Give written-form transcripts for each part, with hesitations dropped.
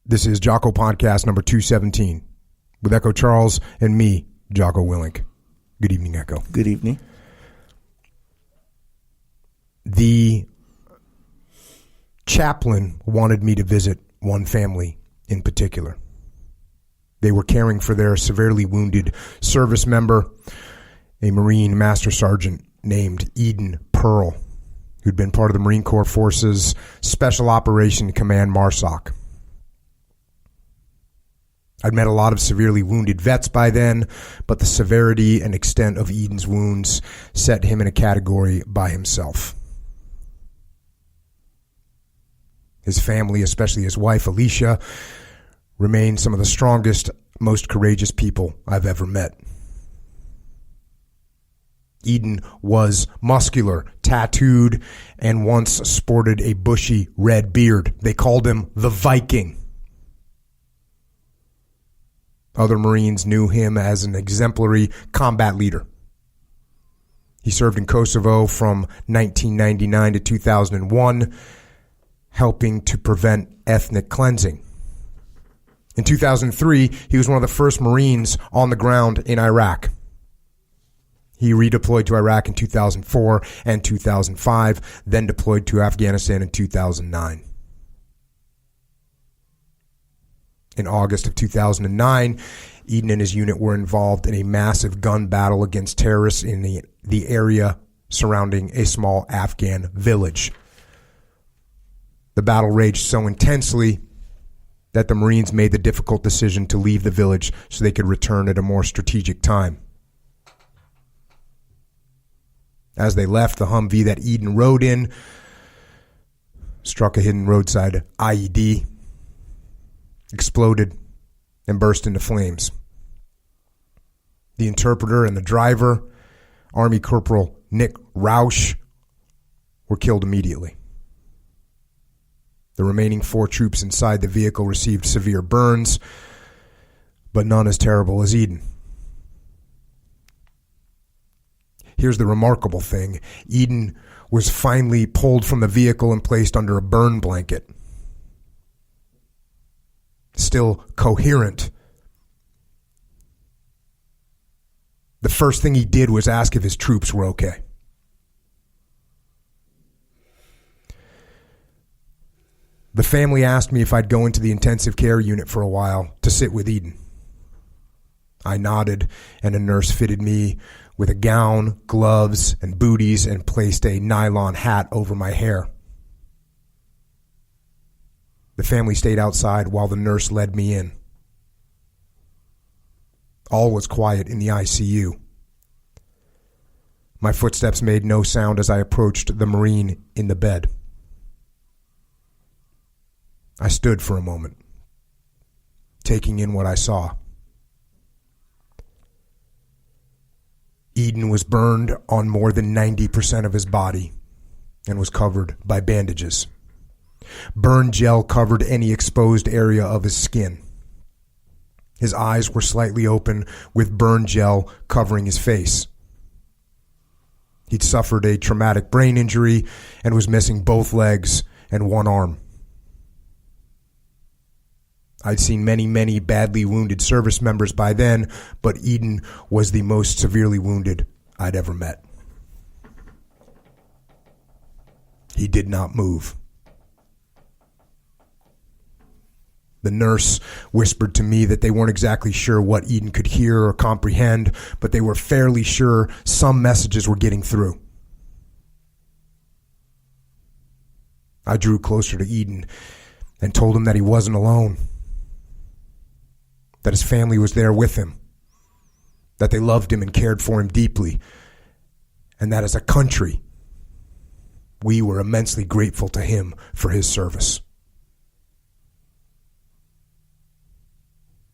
This is Jocko Podcast number 217 with Echo Charles and me, Jocko Willink. Good evening, Echo. Good evening. The chaplain wanted me to visit one family in particular. They were caring for their severely wounded service member, a Marine Master Sergeant named Eden Pearl, who'd been part of the Marine Corps Forces Special Operation Command MARSOC. I'd met a lot of severely wounded vets by then, but the severity and extent of Eden's wounds set him in a category by himself. His family, especially his wife, Alicia, remain some of the strongest, most courageous people I've ever met. Eden was muscular, tattooed, and once sported a bushy red beard. They called him the Viking. Other Marines knew him as an exemplary combat leader. He served in Kosovo from 1999 to 2001, helping to prevent ethnic cleansing. In 2003, he was one of the first Marines on the ground in Iraq. He redeployed to Iraq in 2004 and 2005, then deployed to Afghanistan in 2009. In August of 2009, Eden and his unit were involved in a massive gun battle against terrorists in the area surrounding a small Afghan village. The battle raged so intensely that the Marines made the difficult decision to leave the village so they could return at a more strategic time. As they left, the Humvee that Eden rode in struck a hidden roadside IED, exploded, and burst into flames. The interpreter and the driver, Army Corporal Nick Rausch, were killed immediately. The remaining 4 troops inside the vehicle received severe burns, but none as terrible as Eden. Here's the remarkable thing. Eden was finally pulled from the vehicle and placed under a burn blanket. Still coherent. The first thing he did was ask if his troops were okay. The family asked me if I'd go into the intensive care unit for a while to sit with Eden. I nodded, and a nurse fitted me with a gown, gloves, and booties and placed a nylon hat over my hair. The family stayed outside while the nurse led me in. All was quiet in the ICU. My footsteps made no sound as I approached the Marine in the bed. I stood for a moment, taking in what I saw. Eden was burned on more than 90% of his body and was covered by bandages. Burn gel covered any exposed area of his skin. His eyes were slightly open, with burn gel covering his face. He'd suffered a traumatic brain injury and was missing both legs and one arm. I'd seen many badly wounded service members by then, but Eden was the most severely wounded I'd ever met. He did not move. The nurse whispered to me that they weren't exactly sure what Eden could hear or comprehend, but they were fairly sure some messages were getting through. I drew closer to Eden and told him that he wasn't alone, that his family was there with him, that they loved him and cared for him deeply, and that as a country, we were immensely grateful to him for his service.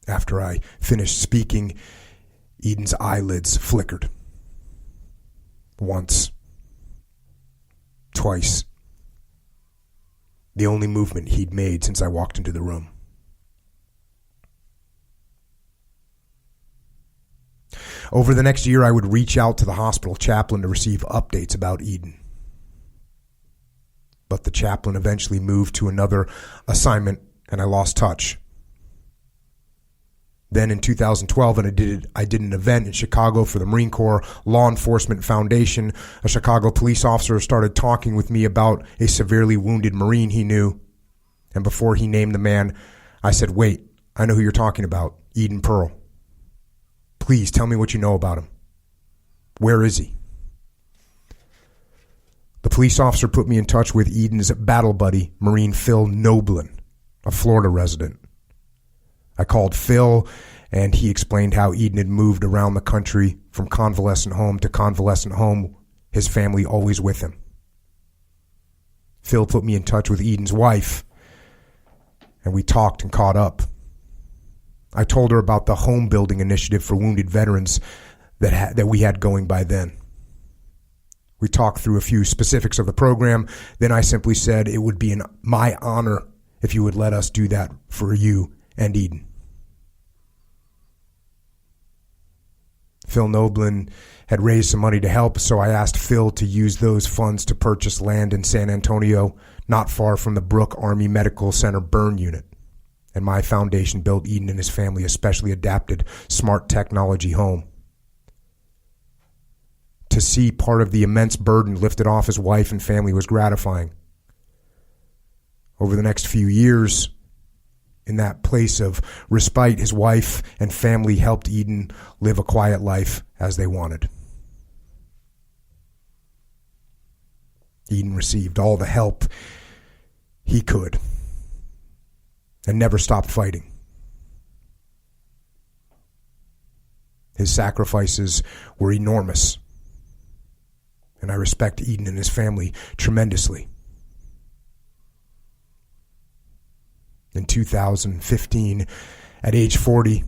After I finished speaking, Eden's eyelids flickered. Once. Twice. The only movement he'd made since I walked into the room. Over the next year, I would reach out to the hospital chaplain to receive updates about Eden. But the chaplain eventually moved to another assignment, and I lost touch Then in 2012, and I did an event in Chicago for the Marine Corps Law Enforcement Foundation. A Chicago police officer started talking with me about a severely wounded Marine he knew. And before he named the man, I said, "Wait, I know who you're talking about, Eden Pearl. Please tell me what you know about him. Where is he?" The police officer put me in touch with Eden's battle buddy, Marine Phil Noblin, a Florida resident. I called Phil, and he explained how Eden had moved around the country from convalescent home to convalescent home, his family always with him. Phil put me in touch with Eden's wife, and we talked and caught up. I told her about the home building initiative for wounded veterans that we had going by then. We talked through a few specifics of the program. Then I simply said it would be my honor if you would let us do that for you and Eden. Phil Noblin had raised some money to help, so I asked Phil to use those funds to purchase land in San Antonio, not far from the Brooke Army Medical Center burn unit. And my foundation built Eden and his family a specially adapted smart technology home. To see part of the immense burden lifted off his wife and family was gratifying. Over the next few years, in that place of respite, his wife and family helped Eden live a quiet life as they wanted. Eden received all the help he could and never stopped fighting. His sacrifices were enormous, and I respect Eden and his family tremendously. In 2015, at age 40,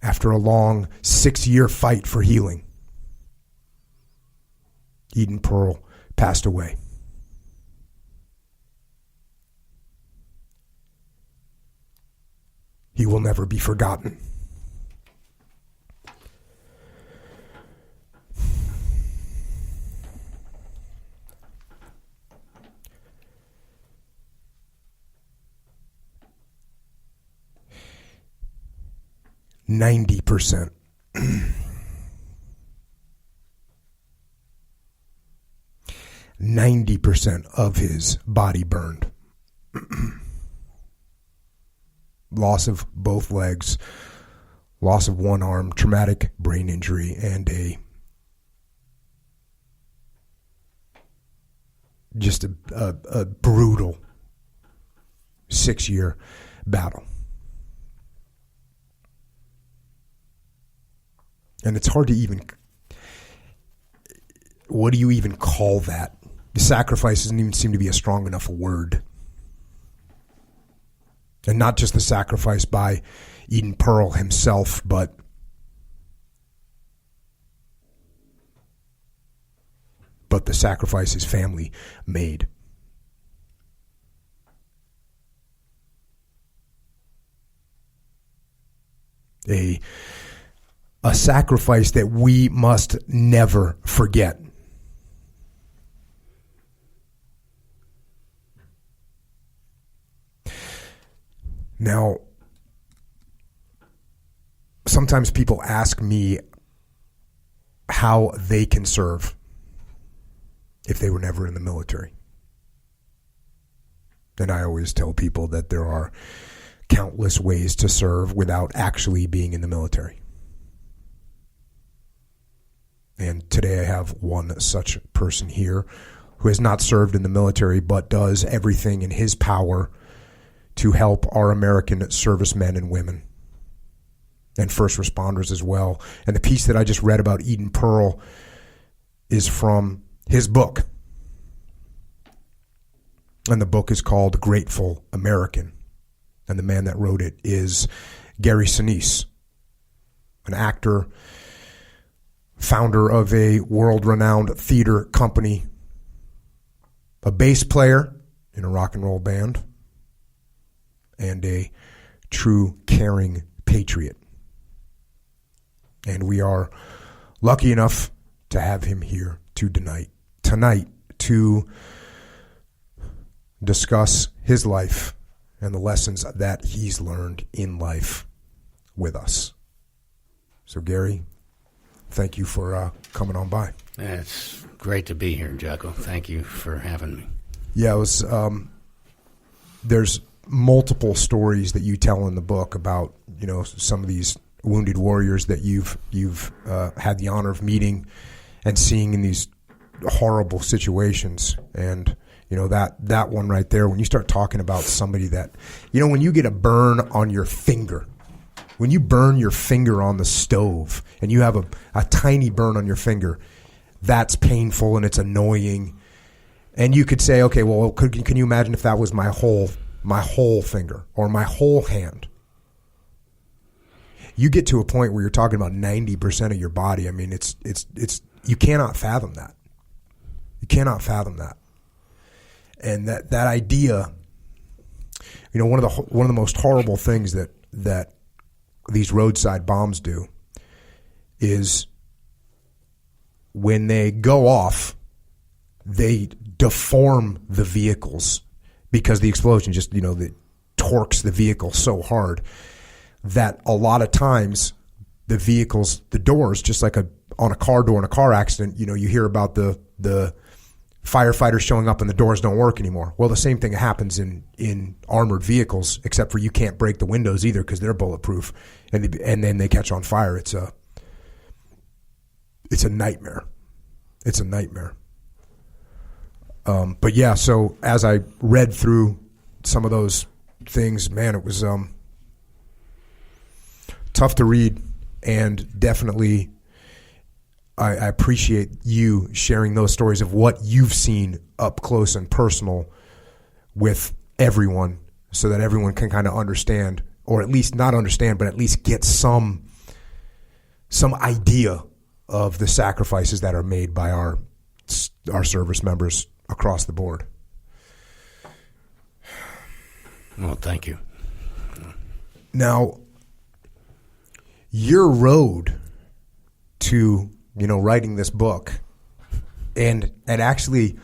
after a long 6-year fight for healing, Eden Pearl passed away. He will never be forgotten. %90 90% of his body burned. Loss of both legs, loss of one arm, traumatic brain injury, and a brutal 6-year battle. And it's hard to even, what do you even call that? The sacrifice doesn't even seem to be a strong enough word. And not just the sacrifice by Eden Pearl himself, but the sacrifice his family made. A sacrifice that we must never forget. Now, sometimes people ask me how they can serve if they were never in the military. And I always tell people that there are countless ways to serve without actually being in the military. And today I have one such person here who has not served in the military but does everything in his power to help our American servicemen and women and first responders as well. And the piece that I just read about Eden Pearl is from his book. And the book is called Grateful American. And the man that wrote it is Gary Sinise, an actor, founder of a world-renowned theater company, a bass player in a rock and roll band, and a true caring patriot. And we are lucky enough to have him here tonight to discuss his life and the lessons that he's learned in life. with us. So, Gary, thank you for coming on by. It's great to be here, Jocko. Thank you for having me. Yeah, it was. There's multiple stories that you tell in the book about, you know, some of these wounded warriors that you've had the honor of meeting and seeing in these horrible situations. And you know, that one right there, when you start talking about somebody that, you know, when you get a burn on your finger, when you burn your finger on the stove and you have a tiny burn on your finger, that's painful and it's annoying. And you could say, okay, well, can you imagine if that was my whole finger or my whole hand? You get to a point where you're talking about 90% of your body. I mean, it's you cannot fathom that. You cannot fathom that. And that idea, you know, one of the most horrible things that these roadside bombs do is when they go off, they deform the vehicles because the explosion just, you know, it torques the vehicle so hard that a lot of times the vehicles, the doors, just like on a car door in a car accident, you know, you hear about the firefighters showing up and the doors don't work anymore. Well, the same thing happens in armored vehicles, except for you can't break the windows either because they're bulletproof, and then they catch on fire. It's a nightmare. It's a nightmare. But yeah, so as I read through some of those things, man, it was tough to read, and definitely I appreciate you sharing those stories of what you've seen up close and personal with everyone, so that everyone can kind of understand, or at least not understand, but at least get some idea of the sacrifices that are made by our service members across the board. Well, thank you. Now, your road to, you know, writing this book, and actually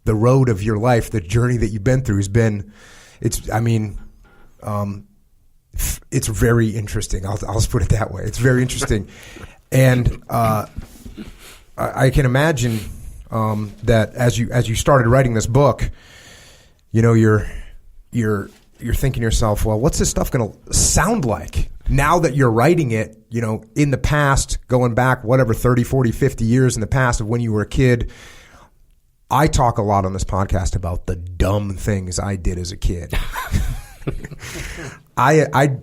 the road of your life, the journey that you've been through has been, it's very interesting. I'll just put it that way. It's very interesting. And I can imagine that as you started writing this book, you know, you're thinking to yourself, well, what's this stuff going to sound like now that you're writing it, you know, in the past, going back, whatever, 30, 40, 50 years in the past of when you were a kid. I talk a lot on this podcast about the dumb things I did as a kid. I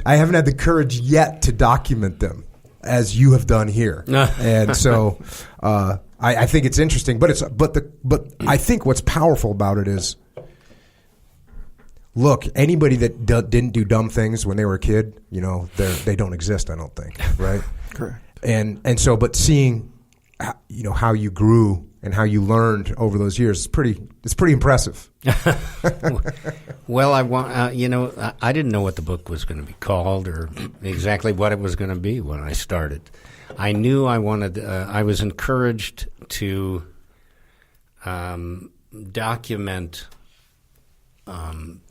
haven't had the courage yet to document them as you have done here. And so I think it's interesting, but I think what's powerful about it is, look, anybody that didn't do dumb things when they were a kid, you know, they don't exist, I don't think, right? Correct. And so, but seeing, you know, how you grew and how you learned over those years, it's pretty impressive. Well, I didn't know what the book was going to be called or exactly what it was going to be when I started. I knew I was encouraged to document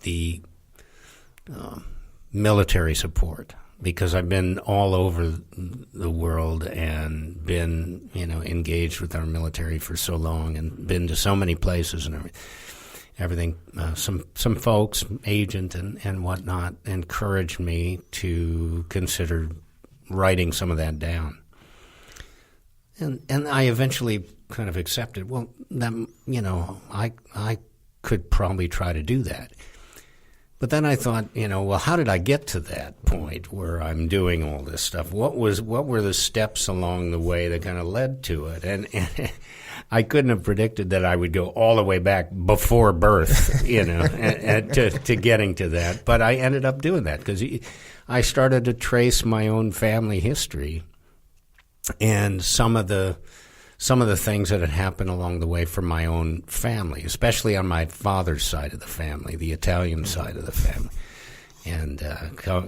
the military support, because I've been all over the world and been, you know, engaged with our military for so long and been to so many places and everything. Some folks, agent and whatnot, encouraged me to consider writing some of that down. And I eventually kind of accepted, well, that, you know, I could probably try to do that. But then I thought, you know, well, how did I get to that point where I'm doing all this stuff? What were the steps along the way that kind of led to it? And I couldn't have predicted that I would go all the way back before birth, you know, to getting to that. But I ended up doing that because I started to trace my own family history and some of the things that had happened along the way for my own family, especially on my father's side of the family, the Italian side of the family, and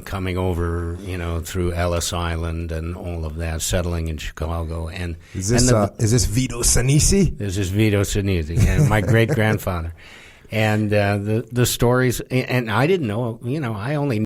coming over, you know, through Ellis Island and all of that, settling in Chicago. And is this Vito Sinise? This is Vito Sinise, and my great grandfather, and the stories. And I didn't know, you know, I only